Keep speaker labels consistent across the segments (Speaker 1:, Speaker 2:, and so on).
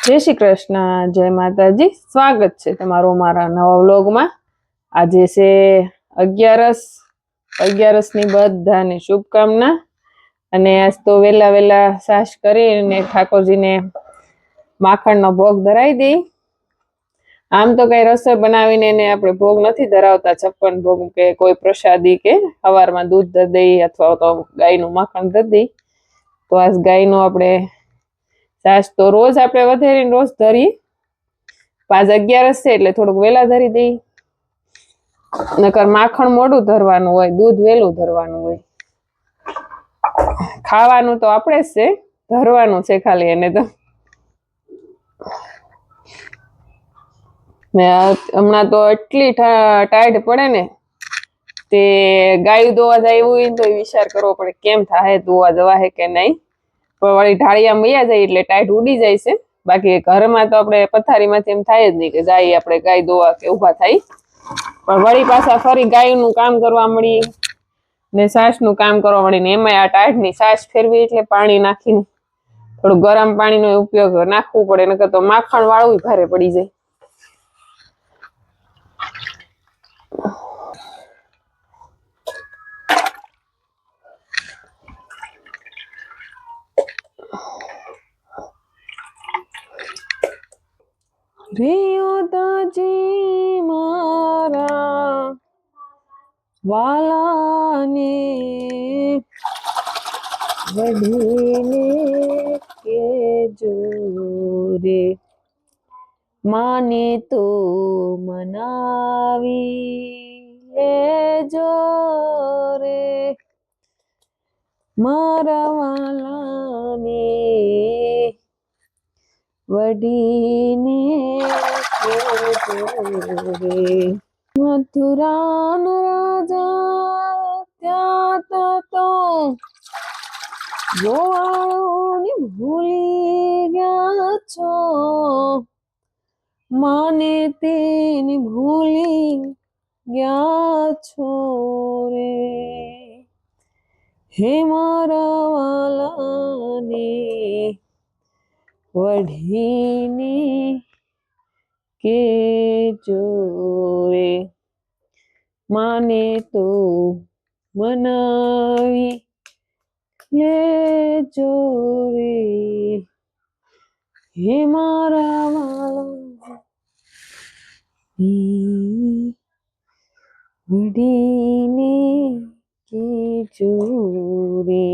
Speaker 1: જય શ્રી કૃષ્ણ, જય માતાજી. સ્વાગત છે તમારું મારા નવા વ્લોગમાં. આજે છે 11ની બધાને શુભકામના. અને આજ તો વેલા સાશ કરીને ઠાકોરજીને માખણનો ભોગ ધરાવી દઈ. આમ તો કઈ રસોઈ બનાવીને એને આપણે ભોગ નથી ધરાવતા, 56 ભોગ કે કોઈ પ્રસાદી કે સવારમાં દૂધ ધરી દઈ અથવા તો ગાયનું માખણ ધરી દઈ. તો આજ ગાયનું આપણે સાસ તો રોજ આપણે વધેરીને રોજ ધરી. 5:11 છે એટલે થોડુંક વેલા ધરી દઈ. નકર માખણ મોડું ધરવાનું હોય, દૂધ વેલું ધરવાનું હોય. ખાવાનું તો આપણે જ છે, ધરવાનું છે ખાલી એને તો. ને હમણાં તો એટલી ટાઈટ પડે ને, તે ગાયું દોવા જાય એવું હોય તો વિચાર કરવો પડે કેમ થાય, દોવા જવા હે કે નહીં. પણ વળી ઢાળિયા મૈયા જાય એટલે ટાઈટ ઉડી જાય છે. બાકી ઘરમાં તો આપણે પથારીમાંથી એમ થાય જ નહીં કે જાય આપણે ગાય દોવા કે ઊભા થાય. પણ વળી પાછા ફરી ગાયનું કામ કરવા મળી ને સાસનું કામ કરવા મળી ને એમાં આ ટાઈટની સાસ ફેરવી એટલે પાણી નાખીને થોડું ગરમ પાણીનો ઉપયોગ નાખવું પડે, નકર તો માખણ વાળવું ભારે પડી જાય. રિયોદાજી મારા વાલાને વઢીને કેજો રે, માને તો મનાવી લેજો રે, મારા વાલાને વઢીને કેજો રે. મથુરાનો રાજા ત્યાં તો ગોવાળોને ભૂલી ગયા છો, માને તેને ભૂલી ગયા છો રે, હે મારા વાલાને વઢીને કેજો રે, માને તો મનાવી લેજો રે, હે મારા વાલા વઢીને કેજો રે.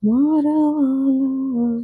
Speaker 1: મારા વાલા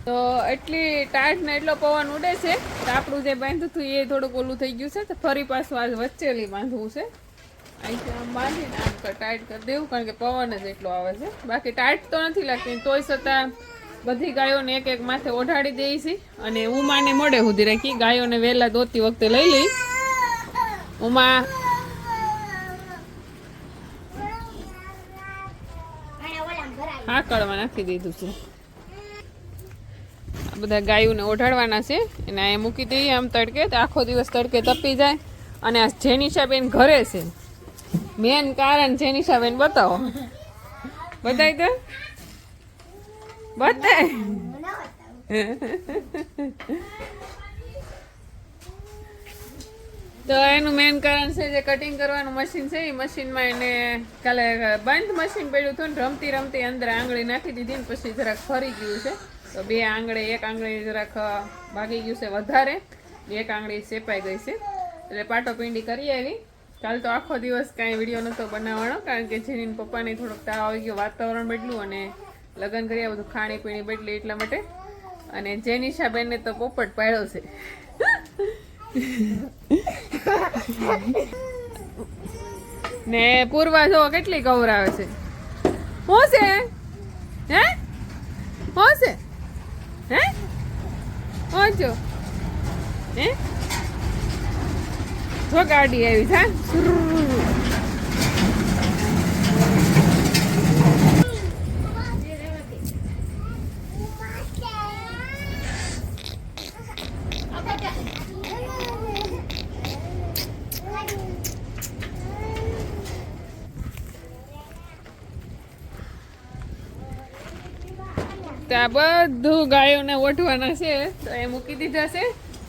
Speaker 1: તો એટલી ટાઈટ ને એટલો પવન ઉડે છે તો આપણું જે બાંધ્યું હતું એ થોડુંક ઓલું થઈ ગયું છે, તો ફરી પાછું આજ વચ્ચેલી બાંધવું છે. અહીંથી આમ બાંધીને આમ ટાઈટ કરી દેવું, કારણ કે પવન જ એટલો આવે છે. બાકી ટાઈટ તો નથી લાગતી, તોય છતાં બધી ગાયોને એક એક માથે ઓઢાડી દઈ છે. અને ઉમાને મોડે સુધી રાખી, ગાયોને વહેલા દોતી વખતે લઈ લઈ. ઉમા હાકળમાં નાખી દીધું છે. બધા ગાયોને ઓઢાડવાના છે એને અહીંયા મૂકી દઈએ આમ તડકે, તો આખો દિવસ તડકે તપી જાય. અને આ જેનિશાબેન ઘરે છે, મેન કારણ જેનિશાબેન બતાવો, બતાવી દે, બતાય. તો એનું મેન કારણ છે જે કટિંગ કરવાનું મશીન છે, એ મશીનમાં એને કાલે બંધ મશીન પડ્યું હતું ને રમતી રમતી અંદર આંગળી નાખી દીધી ને પછી જરાક ફરી ગયું છે. તો બે આંગળે, એક આંગળી જરાક ભાગી ગયું છે વધારે, એક આંગળી ચેપાઈ ગઈ છે, એટલે પાટો પિંડી કરી આવી. કાલ તો આખો દિવસ કાંઈ વિડીયો નહોતો બનાવવાનો, કારણ કે જેની પપ્પાને થોડોક તાવ આવી ગયો, વાતાવરણ બદલ્યું અને લગ્ન કર્યા બધું ખાણી પીણી બદલી એટલા માટે. અને જેનિશા બેનને તો પોપટ પાડ્યો છે. ને પૂર્વા જો કેટલી ગૌરાવે છે. શું છે હે? શું છે હે? જો હે જો ગાડી આવી છે. ત્યાં બધું ગાયોને ઓઢવાના છે તો એ મૂકી દીધા છે.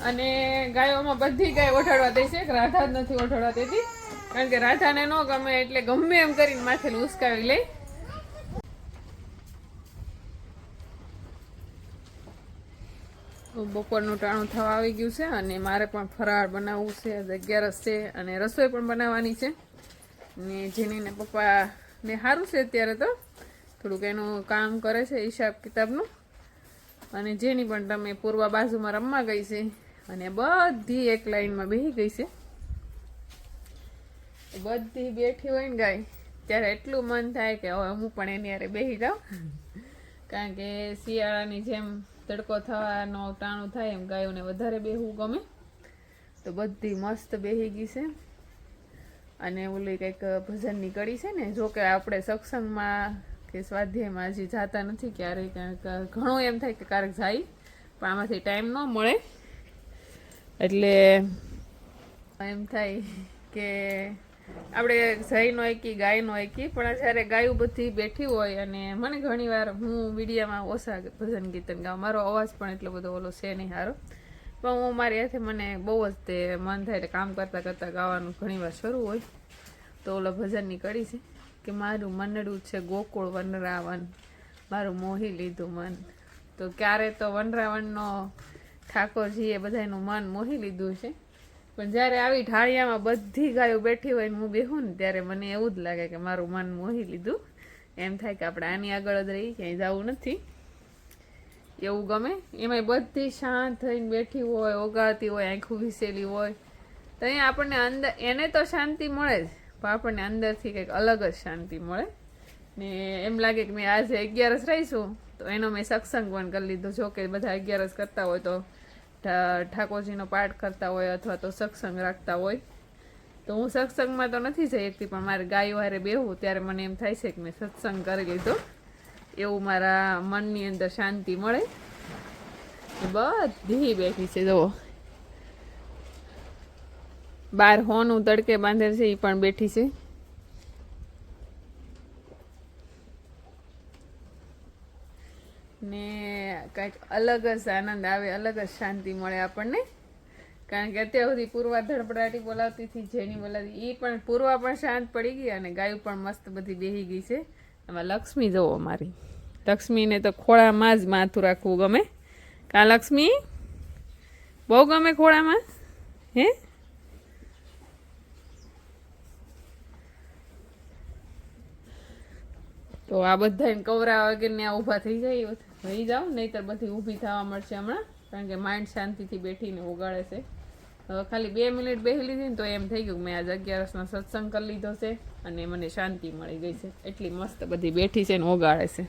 Speaker 1: અને ગાયોમાં બધી ગાય ઓઠાડવા દે છે. રાધા જ નથી ઓઠાડવા દેતી, કારણ કે રાધાને ન ગમે એટલે ગમે એમ કરીને માથે ઉસકાવી લે. બપોરનું ટાણું થવા આવી ગયું છે અને મારે પણ ફરાળ બનાવવું છે. 11 છે અને રસોઈ પણ બનાવવાની છે. ને જેનીને પપ્પાને સારું છે અત્યારે તો, થોડુંક એનું કામ કરે છે હિસાબ કિતાબનું. અને જેની પણ તમે પૂર્વા બાજુમાં રમવા ગઈ છે અને બધી એક લાઈનમાં બેસી ગઈ છે. બધી બેઠી હોય ને ગાય ત્યારે એટલું મન થાય કે હવે હું પણ એની હારે બેસી જાઉં, કારણ કે શિયાળાની જેમ તડકો થવાનો ટાણું થાય એમ ગાયોને વધારે બેસવું ગમે. તો બધી મસ્ત બેસી ગઈ છે. અને ઓલી કંઈક ભજનની કડી છે ને, જો કે આપણે સત્સંગમાં કે સ્વાધ્યાયમાં હજી જાતા નથી ક્યારેય, કારણ કે ઘણું એમ થાય કે ક્યારેક જાય પણ આમાંથી ટાઈમ ન મળે. એટલે એમ થાય કે આપણે જઈ ન એકી ગાય ન એકી, પણ જ્યારે ગાયું બધી બેઠી હોય અને મને ઘણી વાર હું વિડીયામાં ઓછા ભજન કીર્તન ગાઉં, મારો અવાજ પણ એટલો બધો ઓલો છે નહીં સારો, પણ હું મારી હાથે મને બહુ જ તે મન થાય કામ કરતાં કરતાં ગાવાનું ઘણી વાર શરૂ હોય. તો ઓલો ભજનની કડી છે કે મારું મનડું છે ગોકુળ વનરાવન, મારું મોહી લીધું મન. તો ક્યારે તો વનરાવનનો ઠાકોરજીએ બધાનું મન મોહી લીધું છે, પણ જ્યારે આવી ઢાળિયામાં બધી ગાયો બેઠી હોય ને હું બેહું ને ત્યારે મને એવું જ લાગે કે મારું મન મોહી લીધું. એમ થાય કે આપણે આની આગળ જ રહી, ક્યાંય જવું નથી એવું ગમે. એમાંય બધી શાંત થઈને બેઠી હોય, ઓગાળતી હોય, આંખું વિસેલી હોય, તો અહીંયા આપણને અંદર એને તો શાંતિ મળે જ, પણ આપણને અંદરથી કંઈક અલગ જ શાંતિ મળે. ને એમ લાગે કે મેં આજે 11 રહીશું તો એનો મેં સત્સંગ પણ કરી લીધો. જો કે બધા 11 કરતા હોય તો ઠાકોરજીનો પાઠ કરતા હોય અથવા તો સત્સંગ રાખતા હોય, તો હું સત્સંગમાં તો નથી જઈ શકતી, પણ મારે ગાયો હારે બેહું ત્યારે મને એમ થાય છે કે મેં સત્સંગ કરી લીધો, એવું મારા મનની અંદર શાંતિ મળે. બધી બેઠી છે જુઓ, બહાર હોનું તડકે બાંધેલ છે એ પણ બેઠી છે. ને કંઈક અલગ જ આનંદ આવે, અલગ જ શાંતિ મળે આપણને. કારણ કે અત્યાર સુધી પૂર્વા ધડપડાટી બોલાવતી હતી, જેની બોલાવતી, એ પણ પૂર્વા પણ શાંત પડી ગઈ અને ગાયું પણ મસ્ત બધી બેસી ગઈ છે. એમાં લક્ષ્મી જુઓ, મારી લક્ષ્મીને તો ખોળામાં જ માથું રાખવું ગમે. કા લક્ષ્મી બહુ ગમે ખોળામાં હે? તો આ બધા કવરા વગેરે આ ઊભા થઈ જાય રહી જાઓ, નહીંતર બધી ઊભી થવા મળશે હમણાં, કારણ કે માઇન્ડ શાંતિથી બેઠીને ઓગાળે છે. હવે ખાલી 2 મિનિટ બેસી લીધી ને તો એમ થઈ ગયું મેં આજ 11નો સત્સંગ કરી લીધો છે અને મને શાંતિ મળી ગઈ છે. એટલી મસ્ત બધી બેઠી છે ને ઓગાળે છે.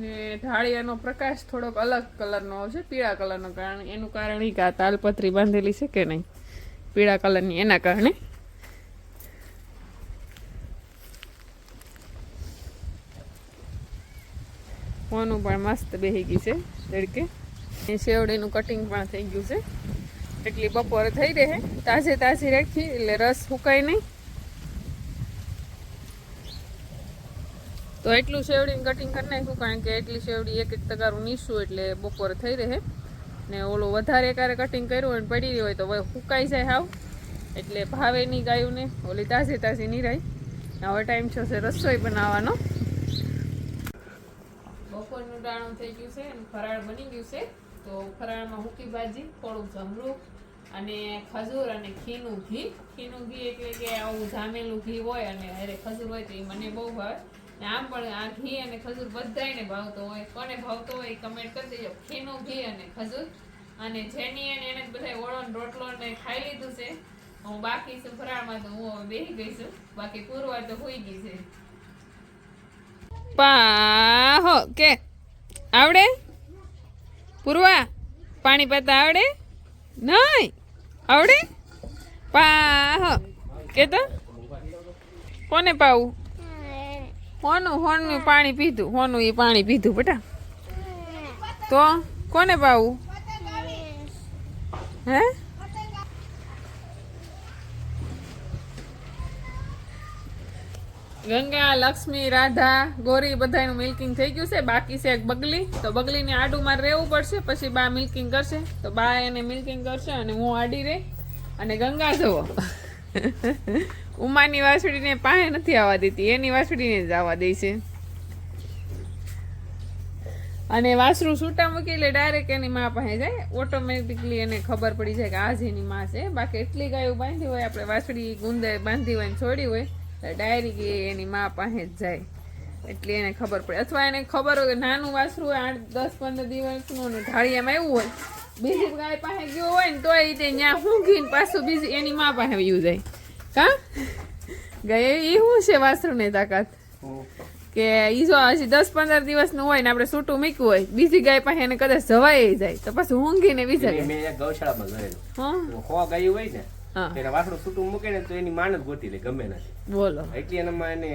Speaker 1: ને ઢાળિયાનો પ્રકાશ થોડોક અલગ કલરનો છે, પીળા કલરનો, કારણ એનું કારણ એ કે આ તાલપત્રી બાંધેલી છે કે નહીં પીળા કલરની, એના કારણે. હોનું પણ મસ્ત બેસી ગઈ છે તડકે. શેવડીનું કટિંગ પણ થઈ ગયું છે, એટલી બપોરે થઈ રહે. તાજે તાજી રાખી એટલે રસ સુકાય નહીં. તો એટલું શેવડીનું કટિંગ કરી નાખ્યું, કારણ કે એટલી શેવડી એક તગારું નીસું એટલે બપોરે થઈ રહે. ને ઓલું વધારે એકારે કટિંગ કર્યું હોય ને પડી હોય તો સુકાઈ જાય હાવ, એટલે ભાવે નહીં ગાયું ને. ઓલી તાજી તાજી નિરાય. હવે ટાઈમ છે રસોઈ બનાવવાનો. બપોરનું ટાણું થઈ ગયું છે અને ફરાળ બની ગયું છે. તો ફરાળમાં હુકી ભાજી, થોડું જમરૂખ અને ખજૂર અને ખીનું ઘી. ખીનું ઘી એટલે કે આવું જામેલું ઘી હોય અને અરે ખજૂર હોય તો એ મને બહુ ભાવે. ને આમ પણ આ ઘી અને ખજૂર બધાયને ભાવતો હોય. કોને ભાવતો હોય કમેન્ટ કરી દેજો. ઘીનું ઘી અને ખજૂર. અને જેની એને બધા ઓળો રોટલો ને ખાઈ લીધું છે. હું બાકી છું ફરાળમાં, તો હું બેસી ગઈ છું. બાકી પૂરવાર તો હોઈ ગઈ છે. પાહો કે આવડે પૂરવા પાણી પીતા આવડે નહીં આવડે પાહો કે તો કોને પાવું હોનું પાણી પીધું હોનું એ પાણી પીધું બેટા તો કોને પાવું હે ગંગા લક્ષ્મી રાધા ગોરી બધાનું મિલ્કિંગ થઈ ગયું છે. બાકી છે એક બગલી, તો બગલીને આડુમાં રહેવું પડશે. પછી બા મિલ્કિંગ કરશે, તો બા એને મિલ્કિંગ કરશે અને હું આડી રહી. અને ગંગા જુઓ ઉમાની વાસળીને પાસે નથી આવવા દેતી, એની વાસળીને જ આવવા દે છે. અને વાસરું છૂટા મૂકી એટલે ડાયરેક્ટ એની મા પાસે જાય. ઓટોમેટિકલી એને ખબર પડી જાય કે આ જ એની મા છે. બાકી એટલી ગાયો બાંધી હોય, આપણે વાસળી ગુંદે બાંધી હોય ને છોડી હોય, ડાયરેક્ટ એની મા પાસે જ જાય. એટલે એને ખબર પડે. અથવા એને ખબર હોય કે નાનું વાસરું હોય 8-10-15 દિવસનું ને ઢાળિયામાં એવું હોય, બીજી ગાય પાસે ગયો હોય ને તોય તે ત્યાં ઊંઘીને પાછું બીજી એની મા પાસે વયું જાય. કા ગાય એ શું છે વાસરું ને તાકાત કે ઈ જો હજી 10-15 દિવસનું હોય ને આપણે છૂટું મૂક્યું હોય, બીજી ગાય પાસે એને કદાચ જવાય જાય તો પછી ઊંઘીને બીજા
Speaker 2: મેં એક ગૌશાળામાં ગયેલું હો ગાયું હોય ને તેના વાસણું છૂટું મૂકે ને તો એની માને જ ગોતી લે ગમે નથી.
Speaker 1: બોલો
Speaker 2: એટલી એનામાં એને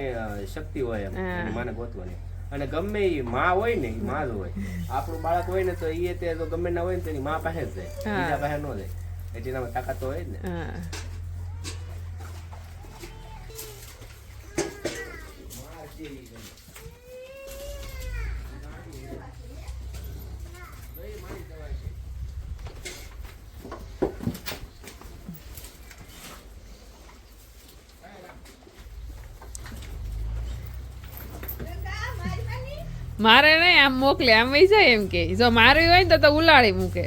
Speaker 2: શક્તિ હોય એમ એની માને ગોતવાની. અને ગમે એ માં હોય ને એ માં જ હોય. આપણું બાળક હોય ને તો એ તે તો ગમે ના હોય ને તો એની માં પાસે જ જાય, બીજા પાસે ન જાય. એટલે એનામાં તાકાત તો હોય જ ને.
Speaker 1: મારે નહીં આમ મોકલે આમ વહી જાય એમ કે જો મારું હોય ને તો ઉલાળી મૂકે.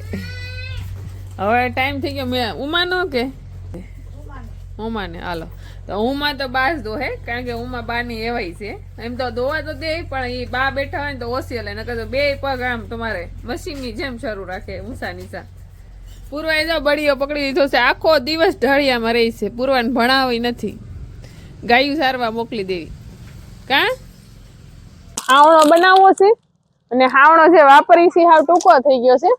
Speaker 1: હવે ટાઈમ થઈ ગયો. મેં ઉમા નો કે ઉમાને હાલો તો ઉમા તો બા જ દોહે, કારણ કે ઉમા બાની એવાય છે. એમ તો દોવા તો દે પણ એ બા બેઠા હોય ને તો ઓછી હલે, નકર તો બે પગ આમ તમારે મશીનની જેમ શરૂ રાખે ઊંચા નીચા. પૂર્વાએ જો બળીઓ પકડી દીધો છે, આખો દિવસ ઢળિયામાં રહી છે. પૂર્વાને ભણાવી નથી, ગાયું સારવા મોકલી દેવી. કા હાવણો બનાવવો છે અને હાવણો જે વાપરી છે હાવ ટૂંકો થઈ ગયો છે.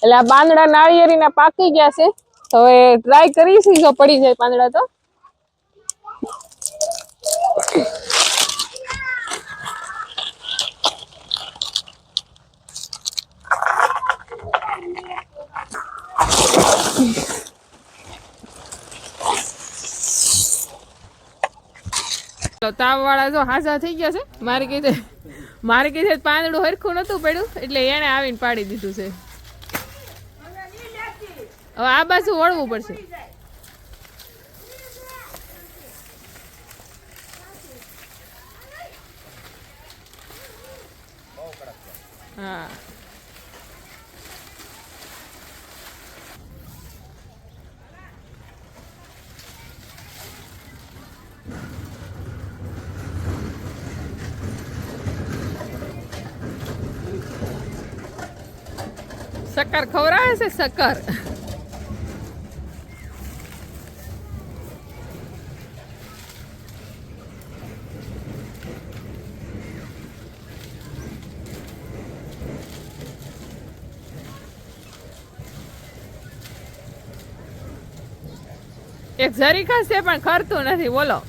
Speaker 1: એટલે આ પાંદડા નાળિયેરીના પાકી ગયા છે. તો હવે ટ્રાય કરીશું, જો પડી જાય પાંદડા તો. તાવ વાળા જો હાજા થઈ ગયા છે. મારી કીધે પાંદડું હરખું નતું પડ્યું એટલે એને આવીને પાડી દીધું છે. હવે આ બાજુ વળવું પડશે. હા શક્કર ખવડાવે છે શક્કર. એક જરીખા છે પણ ખરતું નથી. બોલો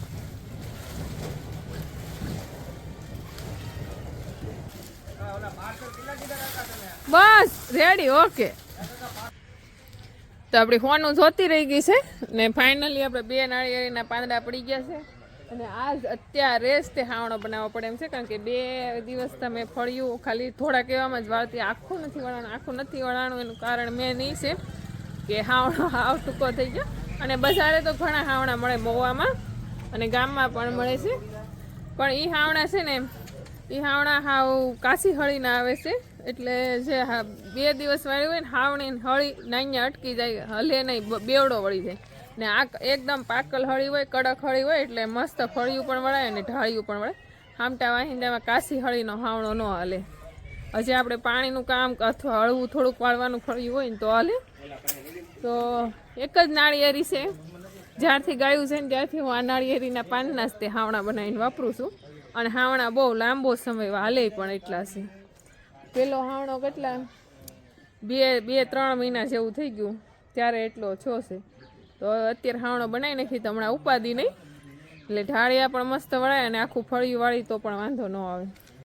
Speaker 1: બસ રેડી ઓકે. તો આપણી ફોનું જોતી રહી ગઈ છે ને ફાઇનલી આપણે 2 નાળિયેરીના પાંદડા પડી ગયા છે. અને આજ અત્યારે જ તે હાવણો બનાવવો પડે એમ છે, કારણ કે 2 દિવસ તમે ફળ્યું ખાલી થોડા કહેવામાં જ વાળતી, આખું નથી વળાણું. એનું કારણ મેં નહીં છે કે હાવણો હાવ ટૂંકો થઈ ગયો. અને બજારે તો ઘણા હાવણા મળે, મોવામાં અને ગામમાં પણ મળે છે. પણ એ હાવણા છે ને એ હાવણા હાવ કાશી હળીના આવે છે. એટલે જે 2 દિવસ વાળી હોય ને હાવણી હળી નાઅહીંયા અટકી જાય, હલે નહીં, બેવડો વળી જાય. ને આ એકદમ પાકલ હળી હોય, કડક હળી હોય એટલે મસ્ત ફળિયું પણ વળાય અને ઢાળિયું પણ વળે. હામટા વાહિંદામાં કાશી હળીનો હાવણો ન હાલે. હજી આપણે પાણીનું કામ અથવા હળવું થોડુંક વાળવાનું ફળ્યું હોય ને તો હાલે. તો એક જ નાળિયેરી છે, જ્યારથી ગાયું છે ને ત્યારથી હું આ નાળિયેરીના પાનના જ તે હાવણા બનાવીને વાપરું છું. અને હાવણા બહુ લાંબો સમય હાલે પણ એટલા છે. પેલો હાવણો કેટલા 2-3 મહિના જેવું થઈ ગયું ત્યારે એટલો ઓછો છે. તો અત્યારે હાવણો બનાવી નાખી તો હમણાં ઉપાદી નહીં, એટલે ઢાળિયા પણ મસ્ત વળાય અને આખું ફળિયું વાળી તો પણ વાંધો ન આવે.